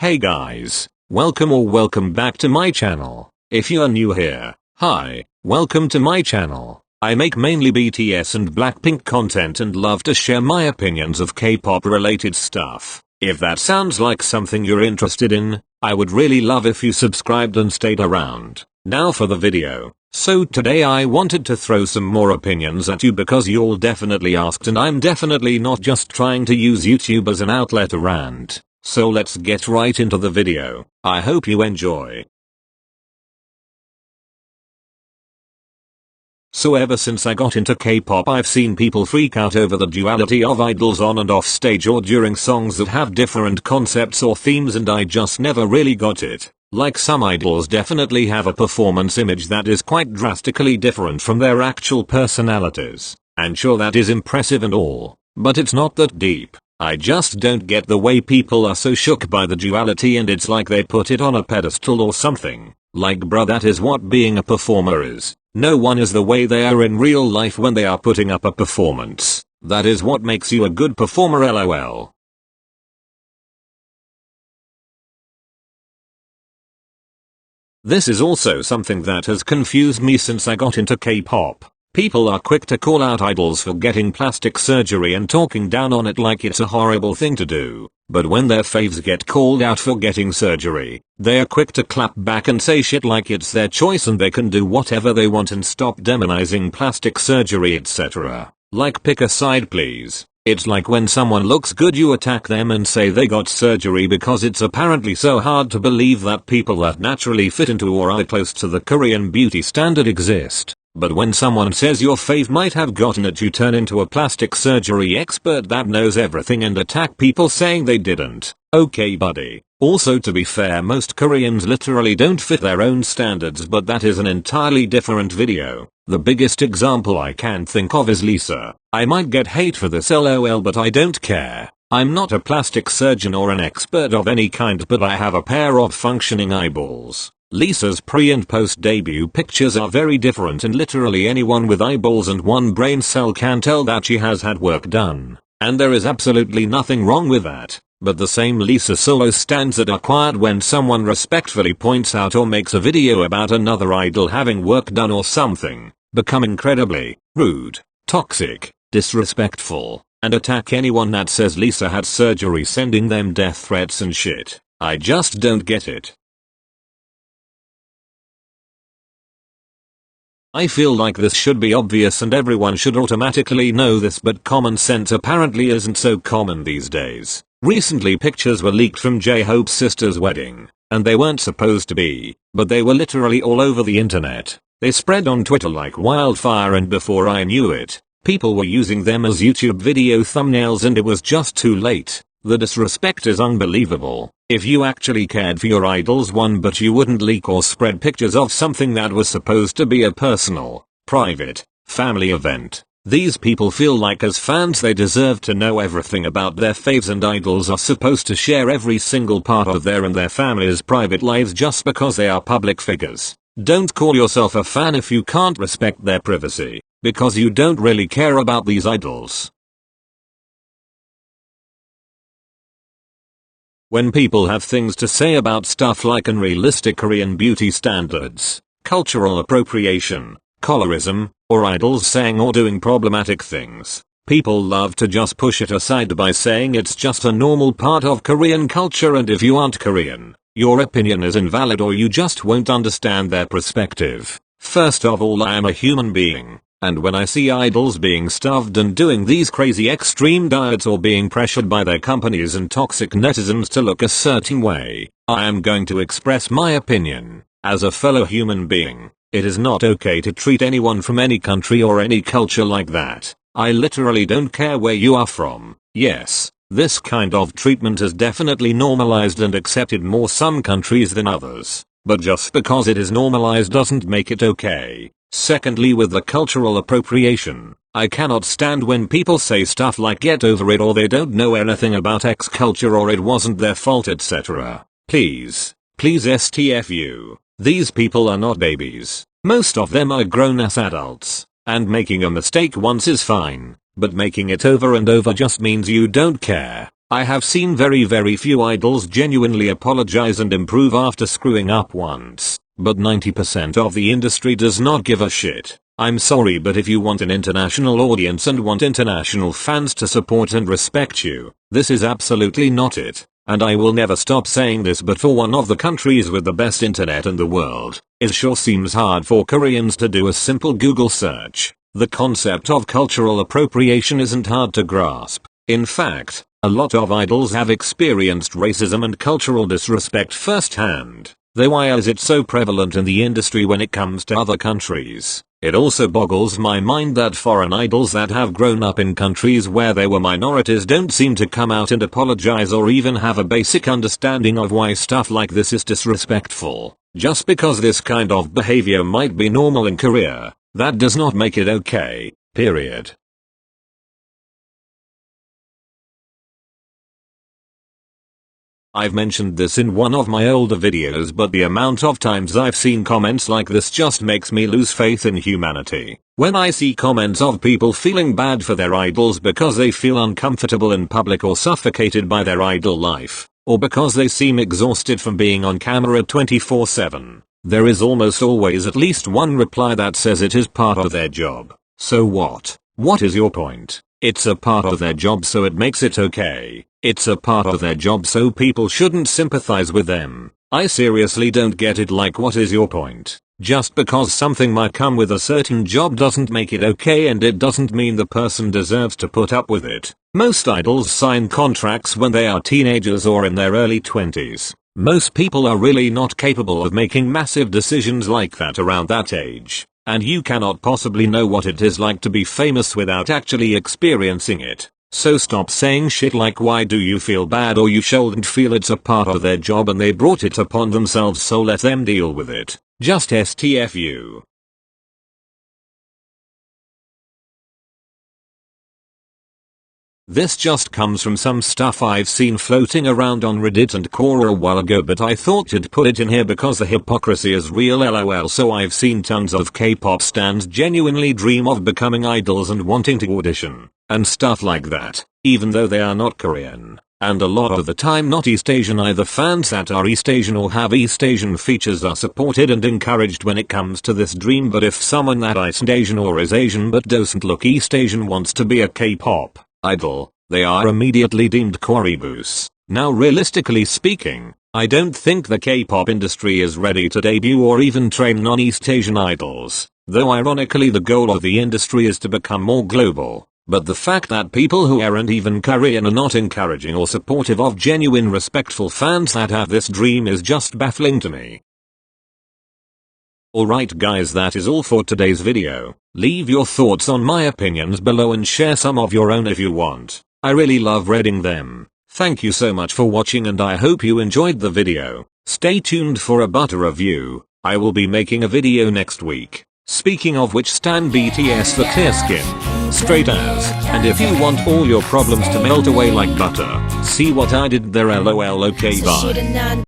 Hey guys, welcome back to my channel. If you are new here, hi, welcome to my channel. I make mainly BTS and Blackpink content and love to share my opinions of K-pop related stuff. If that sounds like something you're interested in, I would really love if you subscribed and stayed around. Now for the video. So today I wanted to throw some more opinions at you because you all definitely asked, and I'm definitely not just trying to use YouTube as an outlet to rant. So let's get right into the video. I hope you enjoy. So ever since I got into K-pop, I've seen people freak out over the duality of idols on and off stage or during songs that have different concepts or themes, and I just never really got it. Like, some idols definitely have a performance image that is quite drastically different from their actual personalities. And sure, that is impressive and all, but it's not that deep. I just don't get the way people are so shook by the duality, and it's like they put it on a pedestal or something. Like, bruh, that is what being a performer is. No one is the way they are in real life when they are putting up a performance. That is what makes you a good performer, lol. This is also something that has confused me since I got into K-pop. People are quick to call out idols for getting plastic surgery and talking down on it like it's a horrible thing to do. But when their faves get called out for getting surgery, they are quick to clap back and say shit like it's their choice and they can do whatever they want and stop demonizing plastic surgery, etc. Like, pick a side please. It's like when someone looks good, you attack them and say they got surgery because it's apparently so hard to believe that people that naturally fit into or are close to the Korean beauty standard exist. But when someone says your fave might have gotten it, you turn into a plastic surgery expert that knows everything and attack people saying they didn't. Okay buddy. Also, to be fair, most Koreans literally don't fit their own standards, but that is an entirely different video. The biggest example I can think of is Lisa. I might get hate for this lol, but I don't care. I'm not a plastic surgeon or an expert of any kind, but I have a pair of functioning eyeballs. Lisa's pre and post debut pictures are very different, and literally anyone with eyeballs and one brain cell can tell that she has had work done. And there is absolutely nothing wrong with that. But the same Lisa solo stands that are quiet when someone respectfully points out or makes a video about another idol having work done or something, become incredibly rude, toxic, disrespectful, and attack anyone that says Lisa had surgery, sending them death threats and shit. I just don't get it. I feel like this should be obvious and everyone should automatically know this, but common sense apparently isn't so common these days. Recently, pictures were leaked from J-Hope's sister's wedding, and they weren't supposed to be, but they were literally all over the internet. They spread on Twitter like wildfire, and before I knew it, people were using them as YouTube video thumbnails, and it was just too late. The disrespect is unbelievable. If you actually cared for your idols, but you wouldn't leak or spread pictures of something that was supposed to be a personal, private, family event. These people feel like as fans they deserve to know everything about their faves, and idols are supposed to share every single part of their and their family's private lives just because they are public figures. Don't call yourself a fan if you can't respect their privacy, because you don't really care about these idols. When people have things to say about stuff like unrealistic Korean beauty standards, cultural appropriation, colorism, or idols saying or doing problematic things, people love to just push it aside by saying it's just a normal part of Korean culture, and if you aren't Korean, your opinion is invalid or you just won't understand their perspective. First of all, I am a human being, and when I see idols being starved and doing these crazy extreme diets or being pressured by their companies and toxic netizens to look a certain way, I am going to express my opinion. As a fellow human being, it is not okay to treat anyone from any country or any culture like that. I literally don't care where you are from. Yes, this kind of treatment is definitely normalized and accepted more some countries than others, but just because it is normalized doesn't make it okay. Secondly, with the cultural appropriation, I cannot stand when people say stuff like get over it, or they don't know anything about X culture, or it wasn't their fault, etc. Please STFU. These people are not babies. Most of them are grown-ass adults, and making a mistake once is fine, but making it over and over just means you don't care. I have seen very few idols genuinely apologize and improve after screwing up once, but 90% of the industry does not give a shit. I'm sorry, but if you want an international audience and want international fans to support and respect you, this is absolutely not it. And I will never stop saying this, but for one of the countries with the best internet in the world, it sure seems hard for Koreans to do a simple Google search. The concept of cultural appropriation isn't hard to grasp. In fact, a lot of idols have experienced racism and cultural disrespect firsthand. Then why is it so prevalent in the industry when it comes to other countries? It also boggles my mind that foreign idols that have grown up in countries where they were minorities don't seem to come out and apologize or even have a basic understanding of why stuff like this is disrespectful. Just because this kind of behavior might be normal in Korea, that does not make it okay, period. I've mentioned this in one of my older videos, but the amount of times I've seen comments like this just makes me lose faith in humanity. When I see comments of people feeling bad for their idols because they feel uncomfortable in public or suffocated by their idol life, or because they seem exhausted from being on camera 24/7, there is almost always at least one reply that says it is part of their job. So what? What is your point? It's a part of their job, so it makes it okay. It's a part of their job, so people shouldn't sympathize with them. I seriously don't get it. Like, what is your point? Just because something might come with a certain job doesn't make it okay, and it doesn't mean the person deserves to put up with it. Most idols sign contracts when they are teenagers or in their early 20s. Most people are really not capable of making massive decisions like that around that age. And you cannot possibly know what it is like to be famous without actually experiencing it. So stop saying shit like, why do you feel bad, or you shouldn't feel. It's a part of their job and they brought it upon themselves, so let them deal with it. Just STFU. This just comes from some stuff I've seen floating around on Reddit and Quora a while ago, but I thought to put it in here because the hypocrisy is real, lol. So I've seen tons of K-pop stans genuinely dream of becoming idols and wanting to audition and stuff like that, even though they are not Korean, and a lot of the time not East Asian either. Fans that are East Asian or have East Asian features are supported and encouraged when it comes to this dream, but if someone that isn't Asian or is Asian but doesn't look East Asian wants to be a K-pop idol, they are immediately deemed Koribus. Now, realistically speaking, I don't think the K-pop industry is ready to debut or even train non-East Asian idols, though ironically the goal of the industry is to become more global. But the fact that people who aren't even Korean are not encouraging or supportive of genuine respectful fans that have this dream is just baffling to me. Alright guys, that is all for today's video. Leave your thoughts on my opinions below and share some of your own if you want. I really love reading them. Thank you so much for watching, and I hope you enjoyed the video. Stay tuned for a butter review. I will be making a video next week. Speaking of which, stan BTS for clear skin, straight as, and if you want all your problems to melt away like butter, see what I did there, lol. Okay, bye.